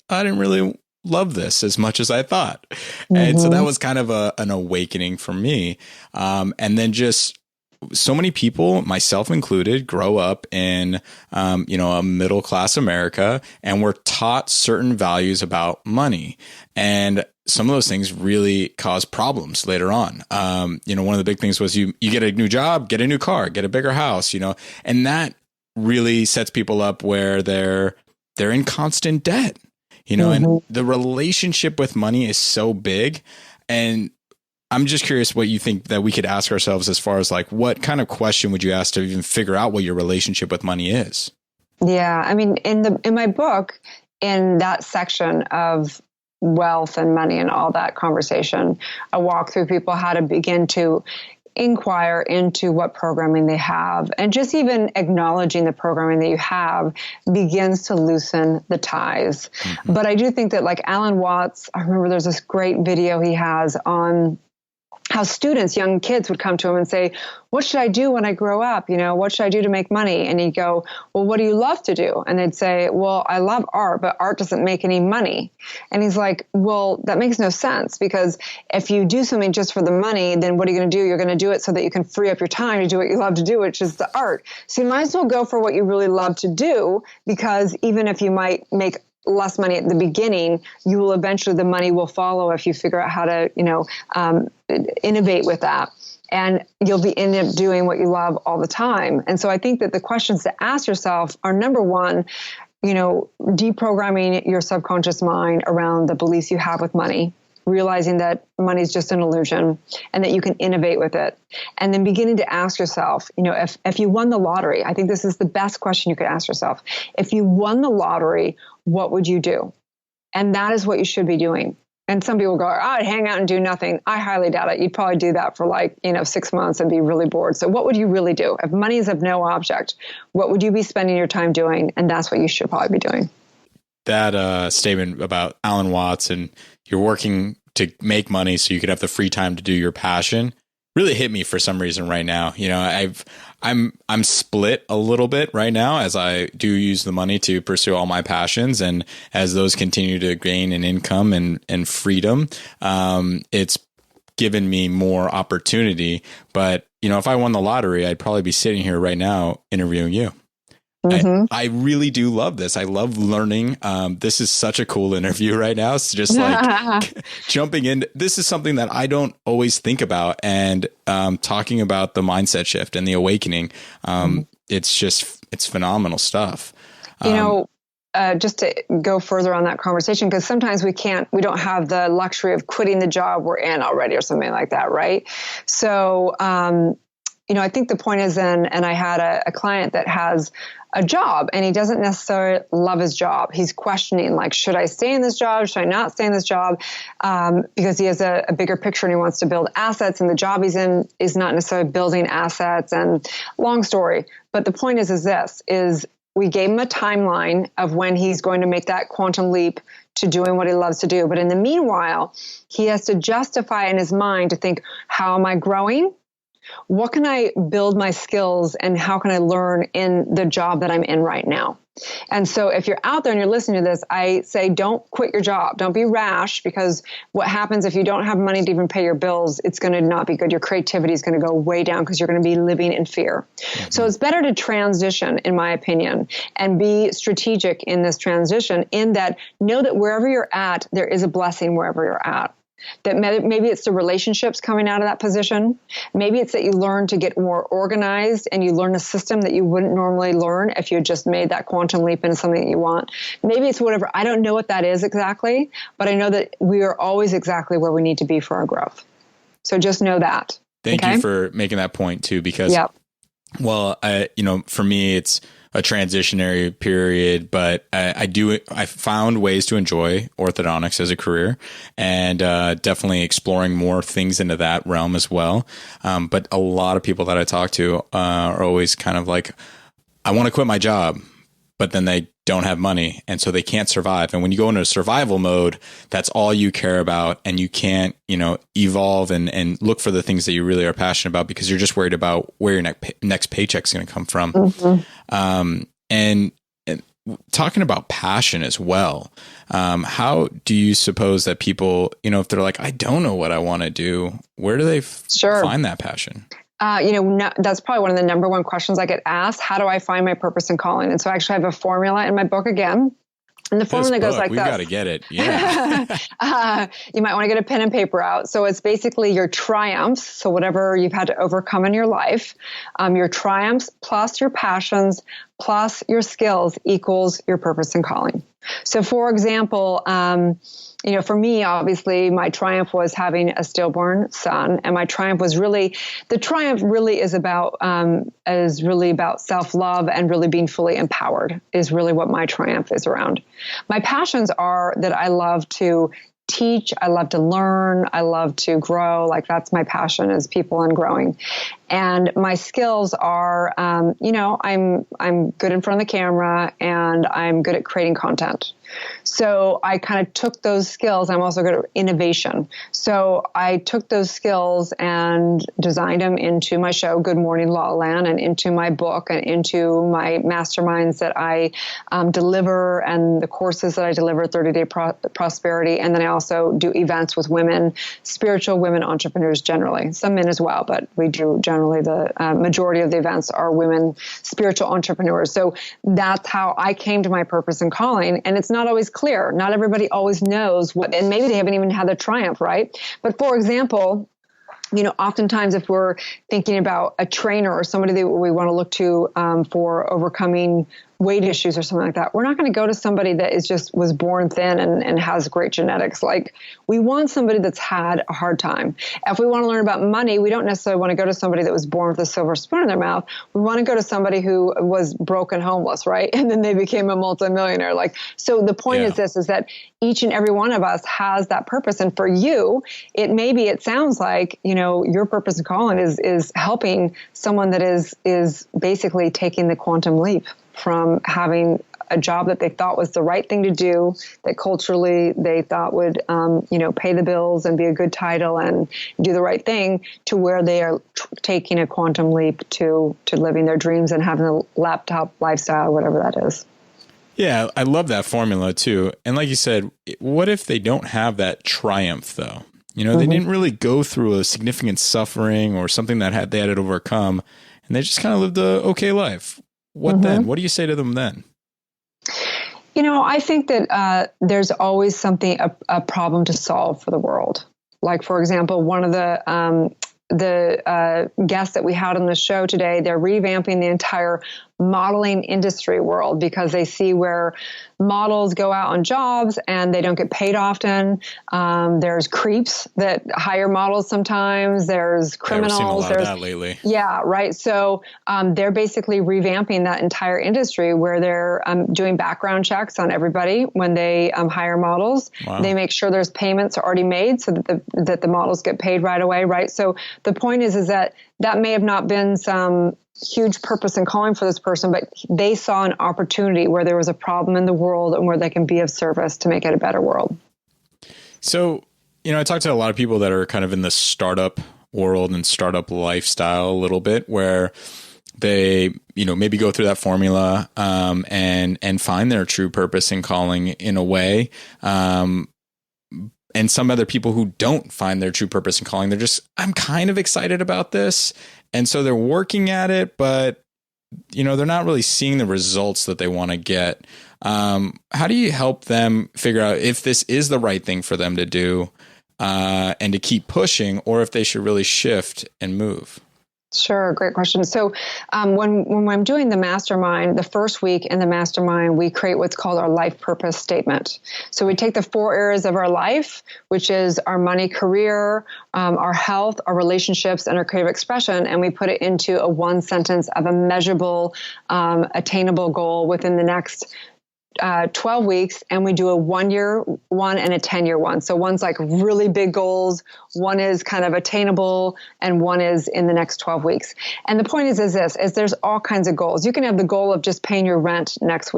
I didn't really love this as much as I thought. Mm-hmm. And so that was kind of an awakening for me. And then just so many people, myself included, grow up in, a middle class America, and we're taught certain values about money. And some of those things really cause problems later on. One of the big things was you get a new job, get a new car, get a bigger house, and that really sets people up where they're in constant debt, mm-hmm. And the relationship with money is so big. And I'm just curious what you think that we could ask ourselves as far as like, what kind of question would you ask to even figure out what your relationship with money is? Yeah. I mean, in my book, in that section of wealth and money and all that conversation, I walk through people how to begin to inquire into what programming they have, and just even acknowledging the programming that you have begins to loosen the ties. Mm-hmm. But I do think that, like Alan Watts, I remember there's this great video he has on how students, young kids, would come to him and say, what should I do when I grow up? What should I do to make money? And he'd go, well, what do you love to do? And they'd say, well, I love art, but art doesn't make any money. And he's like, well, that makes no sense, because if you do something just for the money, then what are you going to do? You're going to do it so that you can free up your time to do what you love to do, which is the art. So you might as well go for what you really love to do, because even if you might make less money at the beginning, you will eventually, the money will follow if you figure out how to, innovate with that. And you'll end up doing what you love all the time. And so I think that the questions to ask yourself are, number one, deprogramming your subconscious mind around the beliefs you have with money, realizing that money is just an illusion and that you can innovate with it. And then beginning to ask yourself, if you won the lottery, I think this is the best question you could ask yourself. If you won the lottery, what would you do? And that is what you should be doing. And some people go, I'd hang out and do nothing. I highly doubt it. You'd probably do that for 6 months and be really bored. So what would you really do? If money is of no object, what would you be spending your time doing? And that's what you should probably be doing. That statement about Alan Watts and you're working to make money so you could have the free time to do your passion really hit me for some reason right now. I'm split a little bit right now as I do use the money to pursue all my passions. And as those continue to gain an income and freedom, it's given me more opportunity. But, if I won the lottery, I'd probably be sitting here right now interviewing you. Mm-hmm. I really do love this. I love learning. This is such a cool interview right now. It's just like jumping in. This is something that I don't always think about. And talking about the mindset shift and the awakening, it's phenomenal stuff. Just to go further on that conversation, because sometimes we don't have the luxury of quitting the job we're in already or something like that, right? So, I think the point is then, and I had a client that has a job and he doesn't necessarily love his job. He's questioning, like, should I stay in this job? Should I not stay in this job? Because he has a bigger picture and he wants to build assets, and the job he's in is not necessarily building assets, and long story. But the point is we gave him a timeline of when he's going to make that quantum leap to doing what he loves to do. But in the meanwhile, he has to justify in his mind to think, how am I growing? What can I build my skills, and how can I learn in the job that I'm in right now? And so if you're out there and you're listening to this, I say, don't quit your job. Don't be rash, because what happens if you don't have money to even pay your bills, it's going to not be good. Your creativity is going to go way down because you're going to be living in fear. Mm-hmm. So it's better to transition, in my opinion, and be strategic in this transition, in that know that wherever you're at, there is a blessing wherever you're at. That maybe it's the relationships coming out of that position. Maybe it's that you learn to get more organized and you learn a system that you wouldn't normally learn if you just made that quantum leap into something that you want. Maybe it's whatever. I don't know what that is exactly, but I know that we are always exactly where we need to be for our growth. So just know that. Thank you for making that point too, because, well, for me, it's a transitionary period, but I found ways to enjoy orthodontics as a career, and definitely exploring more things into that realm as well. But a lot of people that I talk to are always kind of like, I want to quit my job, but then they don't have money, and so they can't survive. And when you go into survival mode, that's all you care about, and you can't, evolve and look for the things that you really are passionate about, because you're just worried about where your next paycheck is going to come from. Mm-hmm. And talking about passion as well, how do you suppose that people, if they're like, I don't know what I want to do, where do they find that passion? That's probably one of the number one questions I get asked. How do I find my purpose and calling? And so I actually have a formula in my book again. And the formula goes like this. We've got to get it. Yeah. You might want to get a pen and paper out. So it's basically your triumphs. So whatever you've had to overcome in your life, your triumphs plus your passions plus your skills equals your purpose and calling. So for example, for me, obviously, my triumph was having a stillborn son, and my triumph was the triumph really is really about self-love and really being fully empowered is really what my triumph is around. My passions are that I love to teach, I love to learn, I love to grow. Like that's my passion, is people and growing. And my skills are, I'm good in front of the camera, and I'm good at creating content. So I kind of took those skills. I'm also good at innovation. So I took those skills and designed them into my show, Good Morning La La Land, and into my book, and into my masterminds that I deliver, and the courses that I deliver, 30-Day Prosperity. And then I also do events with women, spiritual women entrepreneurs generally, some men as well, but we do generally the majority of the events are women spiritual entrepreneurs. So that's how I came to my purpose and calling. And it's not always clear. Not everybody always knows what, and maybe they haven't even had the triumph, right? But for example, oftentimes if we're thinking about a trainer or somebody that we want to look to for overcoming weight issues or something like that, we're not going to go to somebody that was born thin and has great genetics. Like, we want somebody that's had a hard time. If we want to learn about money, we don't necessarily want to go to somebody that was born with a silver spoon in their mouth. We want to go to somebody who was broke and homeless, right? And then they became a multimillionaire. So the point is this, is that each and every one of us has that purpose. And for you, it sounds like, your purpose and calling is helping someone that is basically taking the quantum leap from having a job that they thought was the right thing to do, that culturally they thought would, pay the bills and be a good title and do the right thing, to where they are taking a quantum leap to living their dreams and having a laptop lifestyle, whatever that is. Yeah, I love that formula too. And like you said, what if they don't have that triumph though? They didn't really go through a significant suffering or something that they had to overcome, and they just kind of lived a okay life. What then? What do you say to them then? I think that there's always a problem to solve for the world. Like, for example, one of the guests that we had on the show today, they're revamping the entire modeling industry world because they see where models go out on jobs and they don't get paid often. There's creeps that hire models sometimes. There's criminals. I've seen a lot of that lately. Yeah, right. So they're basically revamping that entire industry where they're doing background checks on everybody when they hire models. Wow. They make sure there's payments already made so that the models get paid right away, right? So the point is that may have not been some huge purpose and calling for this person, but they saw an opportunity where there was a problem in the world and where they can be of service to make it a better world. So, I talk to a lot of people that are kind of in the startup world and startup lifestyle a little bit, where they, maybe go through that formula, and find their true purpose and calling in a way. And some other people who don't find their true purpose and calling, they're just, I'm kind of excited about this. And so they're working at it, but they're not really seeing the results that they want to get. How do you help them figure out if this is the right thing for them to do, and to keep pushing, or if they should really shift and move? Sure. Great question. So when I'm doing the mastermind, the first week in the mastermind, we create what's called our life purpose statement. So we take the 4 areas of our life, which is our money, career, our health, our relationships, and our creative expression, and we put it into a 1 sentence of a measurable, attainable goal within the next 12 weeks, and we do a 1-year one and a 10-year one. So one's like really big goals, one is kind of attainable, and one is in the next 12 weeks. And the point is there's all kinds of goals. You can have the goal of just paying your rent next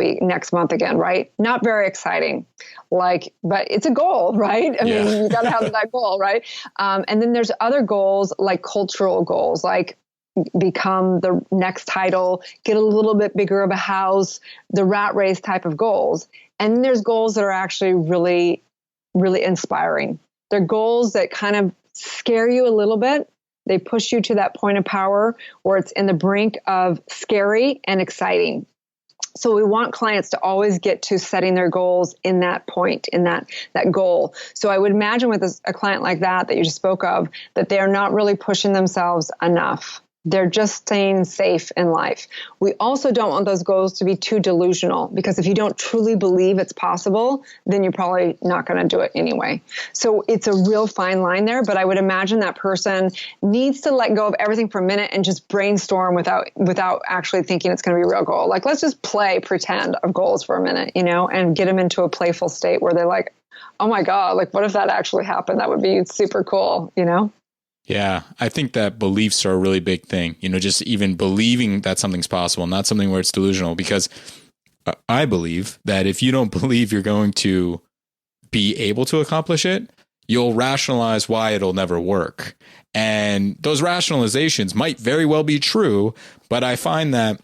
month again, right? Not very exciting, but it's a goal, right? I mean, you got to have that goal, right? And then there's other goals like cultural goals, like become the next title, get a little bit bigger of a house, the rat race type of goals. And then there's goals that are actually really, really inspiring. They're goals that kind of scare you a little bit. They push you to that point of power where it's in the brink of scary and exciting. So we want clients to always get to setting their goals in that point, in that goal. So I would imagine with a client like that you just spoke of, that they're not really pushing themselves enough. They're just staying safe in life. We also don't want those goals to be too delusional, because if you don't truly believe it's possible, then you're probably not going to do it anyway. So it's a real fine line there, but I would imagine that person needs to let go of everything for a minute and just brainstorm without actually thinking it's going to be a real goal. Like, let's just pretend of goals for a minute, and get them into a playful state where they're like, oh my God, like what if that actually happened? That would be super cool, Yeah, I think that beliefs are a really big thing, just even believing that something's possible, not something where it's delusional, because I believe that if you don't believe you're going to be able to accomplish it, you'll rationalize why it'll never work. And those rationalizations might very well be true, but I find that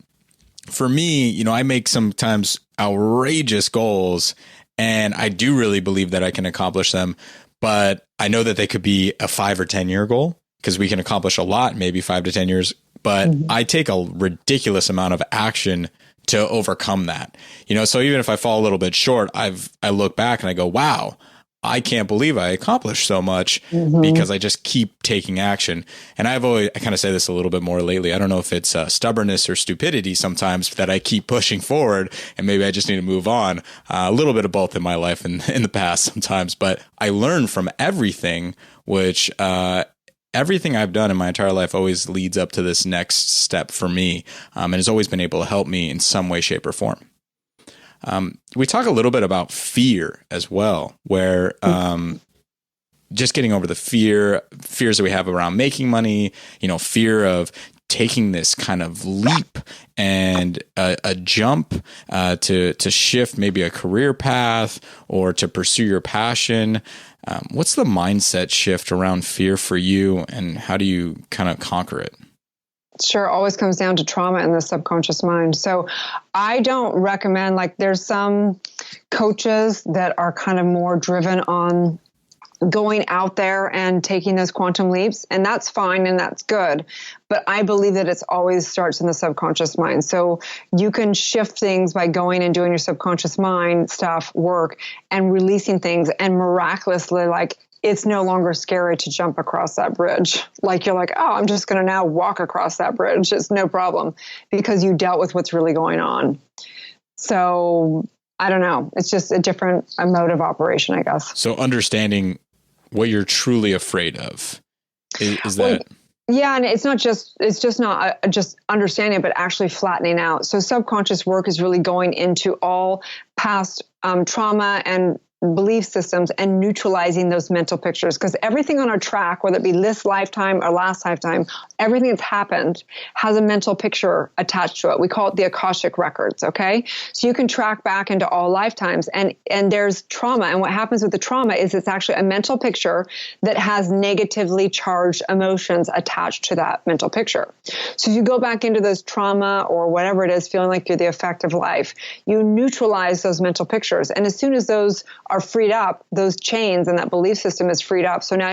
for me, I make sometimes outrageous goals, and I do really believe that I can accomplish them. But I know that they could be a 5 or 10 year goal, because we can accomplish a lot, maybe 5 to 10 years. But I take a ridiculous amount of action to overcome that. So even if I fall a little bit short, I look back and I go, wow, I can't believe I accomplished so much because I just keep taking action. And I kind of say this a little bit more lately. I don't know if it's stubbornness or stupidity sometimes that I keep pushing forward, and maybe I just need to move on. A little bit of both in my life and in the past sometimes, but I learn from everything, which everything I've done in my entire life always leads up to this next step for me, and has always been able to help me in some way, shape, or form. We talk a little bit about fear as well, where just getting over the fears that we have around making money, fear of taking this kind of leap and a jump to shift maybe a career path or to pursue your passion. What's the mindset shift around fear for you, and how do you kind of conquer it? Sure. Always comes down to trauma in the subconscious mind. So I don't recommend, there's some coaches that are kind of more driven on going out there and taking those quantum leaps, and that's fine and that's good. But I believe that it's always starts in the subconscious mind. So you can shift things by going and doing your subconscious mind stuff, work, and releasing things, and miraculously, it's no longer scary to jump across that bridge. You're like, oh, I'm just going to now walk across that bridge. It's no problem, because you dealt with what's really going on. So I don't know. It's just a mode of operation, I guess. So understanding what you're truly afraid of is that. Yeah. And it's just not just understanding it, but actually flattening out. So subconscious work is really going into all past trauma and belief systems and neutralizing those mental pictures. Because everything on our track, whether it be this lifetime or last lifetime, everything that's happened has a mental picture attached to it. We call it the Akashic records. Okay. So you can track back into all lifetimes, and there's trauma. And what happens with the trauma is it's actually a mental picture that has negatively charged emotions attached to that mental picture. So if you go back into those trauma or whatever it is, feeling like you're the effect of life, you neutralize those mental pictures. And as soon as those are freed up, those chains and that belief system is freed up. So now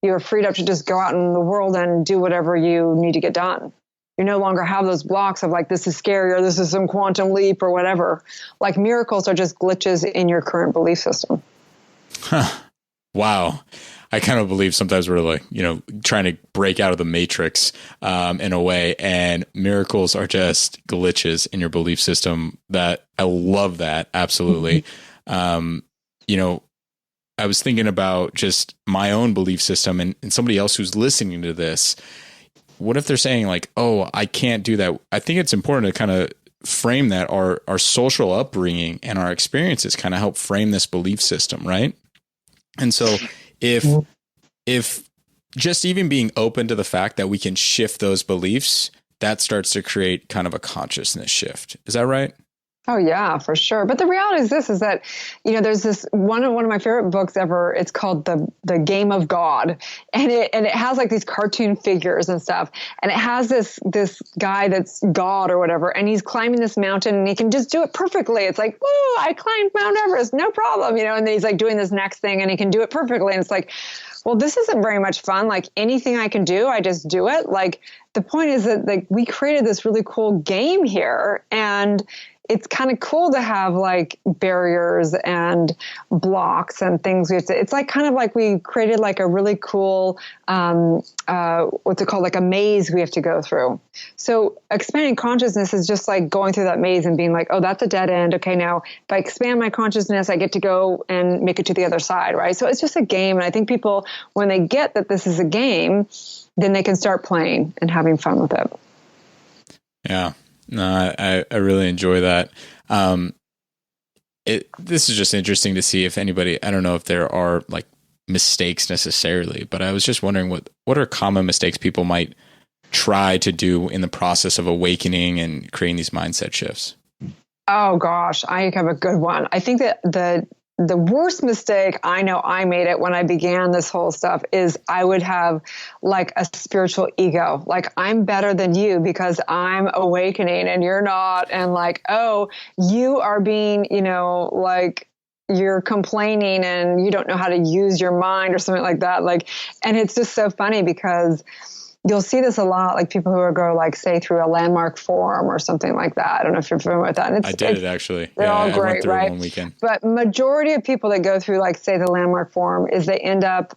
you're freed up to just go out in the world and do whatever you need to get done. You no longer have those blocks of like, this is scary or this is some quantum leap or whatever. Like miracles are just glitches in your current belief system. Huh. Wow. I kind of believe sometimes we're like, trying to break out of the matrix in a way, and miracles are just glitches in your belief system. That I love that. Absolutely. I was thinking about just my own belief system and somebody else who's listening to this. What if they're saying like, oh, I can't do that? I think it's important to kind of frame that our social upbringing and our experiences kind of help frame this belief system. Right. And so if just even being open to the fact that we can shift those beliefs, that starts to create kind of a consciousness shift. Is that right? Oh yeah, for sure. But the reality is this, is that, there's this one of my favorite books ever. It's called the Game of God. And it has like these cartoon figures and stuff. And it has this guy that's God or whatever. And he's climbing this mountain and he can just do it perfectly. It's like, whoa, I climbed Mount Everest, no problem. And then he's like doing this next thing and he can do it perfectly. And it's like, well, this isn't very much fun. Like anything I can do, I just do it. Like the point is that like we created this really cool game here, and it's kind of cool to have like barriers and blocks and things. It's like kind of like we created like a really cool, what's it called? Like a maze we have to go through. So expanding consciousness is just like going through that maze and being like, oh, that's a dead end. Okay. Now if I expand my consciousness, I get to go and make it to the other side. Right. So it's just a game. And I think people, when they get that this is a game, then they can start playing and having fun with it. Yeah. No, I really enjoy that. This is just interesting to see if anybody, I don't know if there are like mistakes necessarily, but I was just wondering what are common mistakes people might try to do in the process of awakening and creating these mindset shifts? Oh gosh, I have a good one. I think that the worst mistake I know I made it when I began this whole stuff is I would have like a spiritual ego. Like I'm better than you because I'm awakening and you're not. And like, oh, you are being, like you're complaining and you don't know how to use your mind or something like that. Like, and it's just so funny because you'll see this a lot, like people who go like say through a landmark forum or something like that. I don't know if you're familiar with that. And I did it actually. They're all great, I went through right? it one weekend. But majority of people that go through like say the landmark forum is they end up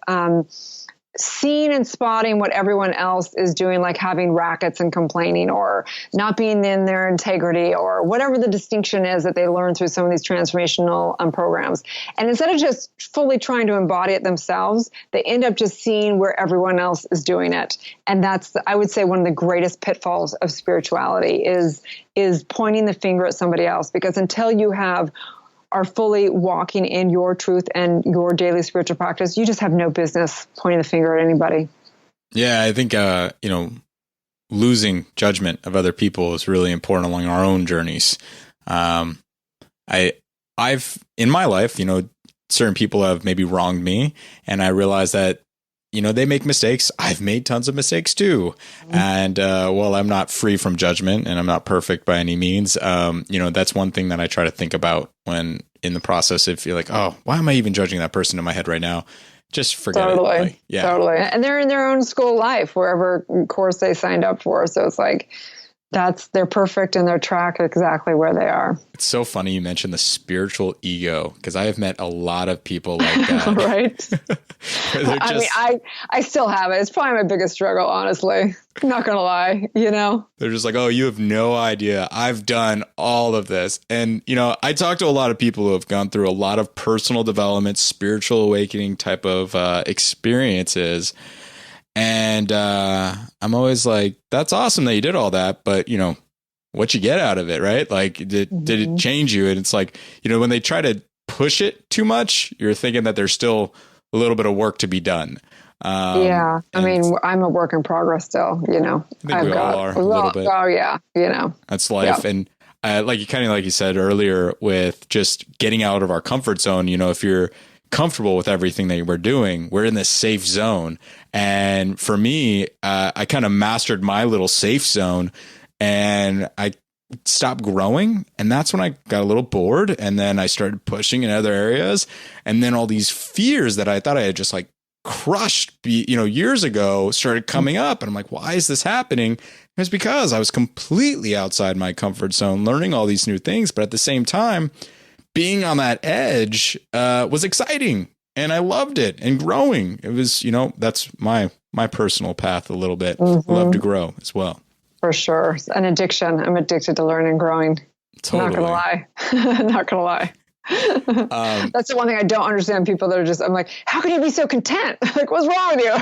seeing and spotting what everyone else is doing, like having rackets and complaining or not being in their integrity or whatever the distinction is that they learn through some of these transformational programs. And instead of just fully trying to embody it themselves, they end up just seeing where everyone else is doing it. And that's, I would say, one of the greatest pitfalls of spirituality is pointing the finger at somebody else, because until you are fully walking in your truth and your daily spiritual practice, you just have no business pointing the finger at anybody. Yeah, I think, losing judgment of other people is really important along our own journeys. I've, in my life, certain people have maybe wronged me, and I realize that, they make mistakes. I've made tons of mistakes too. Mm-hmm. And, while I'm not free from judgment and I'm not perfect by any means, that's one thing that I try to think about when in the process, if you're like, oh, why am I even judging that person in my head right now? Just forget it. Like, yeah. Totally. And they're in their own school of life, wherever course they signed up for. So it's like, they're perfect and they're track exactly where they are. It's so funny you mentioned the spiritual ego, because I have met a lot of people like that. Right. I mean, I still have it. It's probably my biggest struggle, honestly. I'm not going to lie, They're just like, oh, you have no idea. I've done all of this. And, I talk to a lot of people who have gone through a lot of personal development, spiritual awakening type of experiences. And I'm always like, that's awesome that you did all that, but what you get out of it, right? Like, did it change you? And it's like, when they try to push it too much, you're thinking that there's still a little bit of work to be done. I mean, I'm a work in progress still, you know. I think we all are a little bit. Oh yeah, you know. That's life. Yeah. And like you said earlier, with just getting out of our comfort zone, you know, if you're comfortable with everything that we're doing, we're in this safe zone. And for me, I kind of mastered my little safe zone, and I stopped growing. And that's when I got a little bored, and then I started pushing in other areas. And then all these fears that I thought I had just like crushed, years ago started coming up. And I'm like, why is this happening? It's because I was completely outside my comfort zone, learning all these new things. But at the same time, being on that edge was exciting, and I loved it, and growing. It was, that's my personal path a little bit. I love to grow as well. For sure. It's an addiction. I'm addicted to learning and growing. Totally. Not going to lie. Not going to lie. That's the one thing I don't understand. People that are just, I'm like, how can you be so content? Like, what's wrong with you?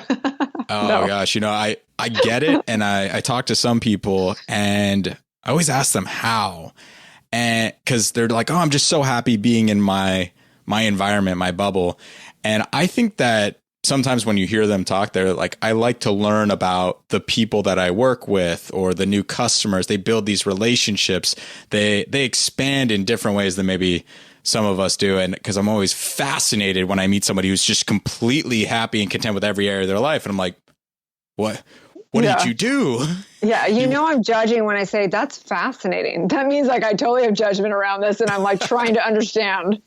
Gosh, I get it. And I talk to some people, and I always ask them how, and because they're like, oh, I'm just so happy being in my environment, my bubble. And I think that sometimes when you hear them talk, they're like, I like to learn about the people that I work with or the new customers. They build these relationships. They expand in different ways than maybe some of us do. And because I'm always fascinated when I meet somebody who's just completely happy and content with every area of their life. And I'm like, what did you do? Yeah. I'm judging when I say that's fascinating. That means like I totally have judgment around this, and I'm like trying to understand.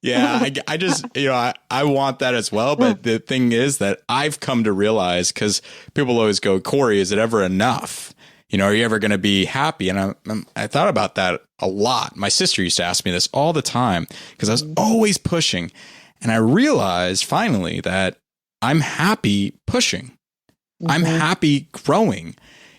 Yeah. I just, I want that as well. But the thing is that I've come to realize, because people always go, Corey, is it ever enough? Are you ever going to be happy? And I thought about that a lot. My sister used to ask me this all the time because I was always pushing. And I realized finally that I'm happy pushing. I'm happy growing.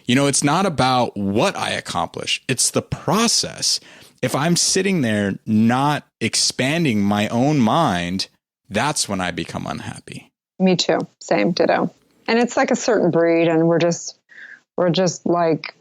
It's not about what I accomplish. It's the process. If I'm sitting there not expanding my own mind, that's when I become unhappy. Me too. Same, ditto. And it's like a certain breed, and we're just like,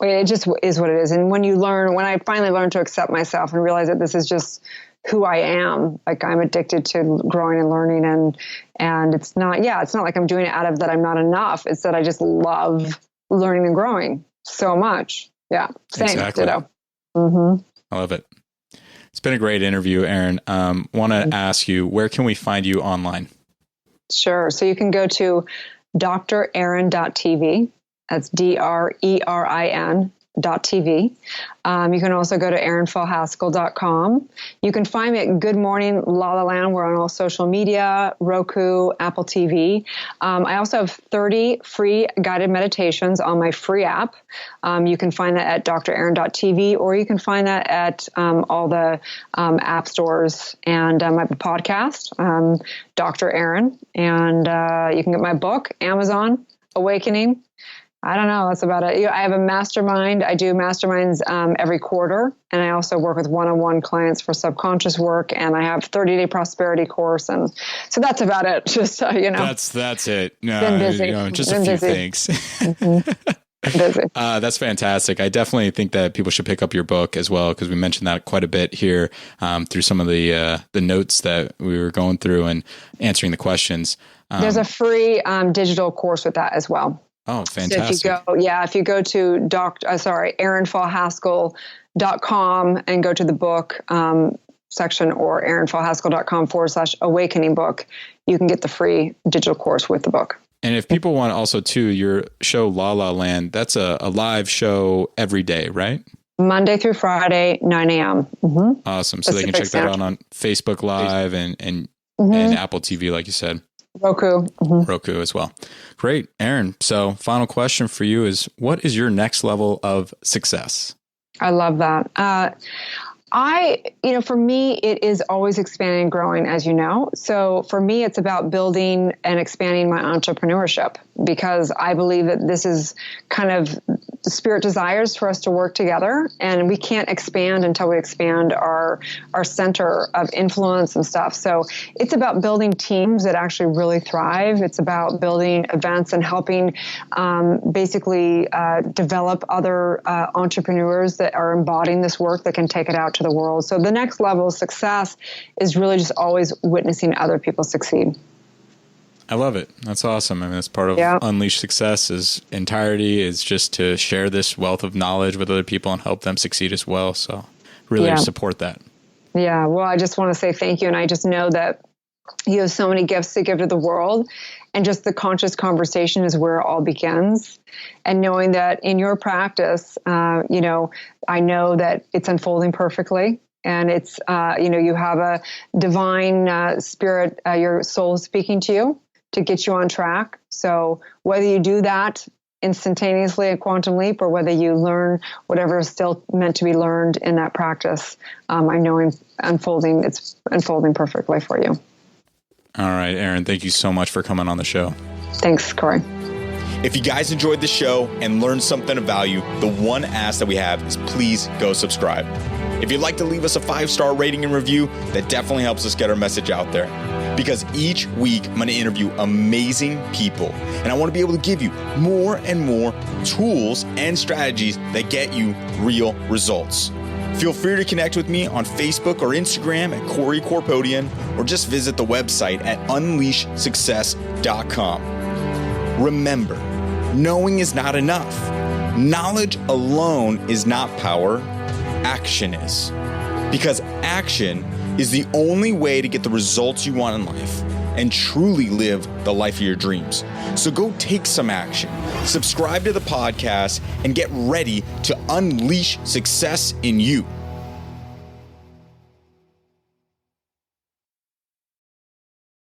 it just is what it is. And when I finally learned to accept myself and realize that this is just who I am, like I'm addicted to growing and learning, and it's not like I'm doing it out of that I'm not enough. It's that I just love learning and growing so much. Yeah. Same. Exactly. Ditto. Mm-hmm. I love it. It's been a great interview, Erin. Want to ask you, where can we find you online? Sure. So you can go to drerin.tv. That's DRERIN.tv. You can also go to erinfallhaskell.com. You can find me at Good Morning La La Land. We're on all social media, Roku, Apple TV. I also have 30 free guided meditations on my free app. You can find that at drerin.tv, or you can find that at all the app stores. And I have a podcast, Dr. Erin. And you can get my book, Amazon, Awakening. I don't know. That's about it. I have a mastermind. I do masterminds every quarter. And I also work with one-on-one clients for subconscious work. And I have 30-day prosperity course. And so that's about it. Just, That's it. No, been busy. Just been a few busy. things. Mm-hmm. Busy. That's fantastic. I definitely think that people should pick up your book as well, because we mentioned that quite a bit here through some of the notes that we were going through and answering the questions. There's a free digital course with that as well. Oh, fantastic. So if you go to erinfallhaskell.com and go to the book section, or erinfallhaskell.com/awakening book, you can get the free digital course with the book. And if people want also too, your show La La Land, that's a live show every day, right? Monday through Friday, 9 a.m. Mm-hmm. Awesome. So they can check that out on Facebook Live and Apple TV, like you said. Roku. Mm-hmm. Roku as well. Great. Erin, so final question for you is, what is your next level of success? I love that. For me, it is always expanding and growing, as you know. So for me, it's about building and expanding my entrepreneurship, because I believe that this is kind of Spirit desires for us to work together, and we can't expand until we expand our center of influence and stuff. So it's about building teams that actually really thrive. It's about building events and helping basically develop other entrepreneurs that are embodying this work that can take it out to the world. So the next level of success is really just always witnessing other people succeed. I love it. That's awesome. I mean, that's part of Unleash Success's entirety, is just to share this wealth of knowledge with other people and help them succeed as well. So really support that. Yeah. Well, I just want to say thank you. And I just know that you have so many gifts to give to the world, and just the conscious conversation is where it all begins. And knowing that in your practice, I know that it's unfolding perfectly. And it's, you have a divine spirit, your soul speaking to you to get you on track. So whether you do that instantaneously a quantum leap, or whether you learn whatever is still meant to be learned in that practice, I know it's unfolding perfectly for you. All right, Erin, thank you so much for coming on the show. Thanks, Corey. If you guys enjoyed the show and learned something of value, the one ask that we have is please go subscribe. If you'd like to leave us a 5-star rating and review, that definitely helps us get our message out there. Because each week I'm going to interview amazing people, and I want to be able to give you more and more tools and strategies that get you real results. Feel free to connect with me on Facebook or Instagram at Corey Corpodian, or just visit the website at unleashsuccess.com. Remember, knowing is not enough. Knowledge alone is not power. Action is. Because action is the only way to get the results you want in life and truly live the life of your dreams. So go take some action, subscribe to the podcast, and get ready to unleash success in you.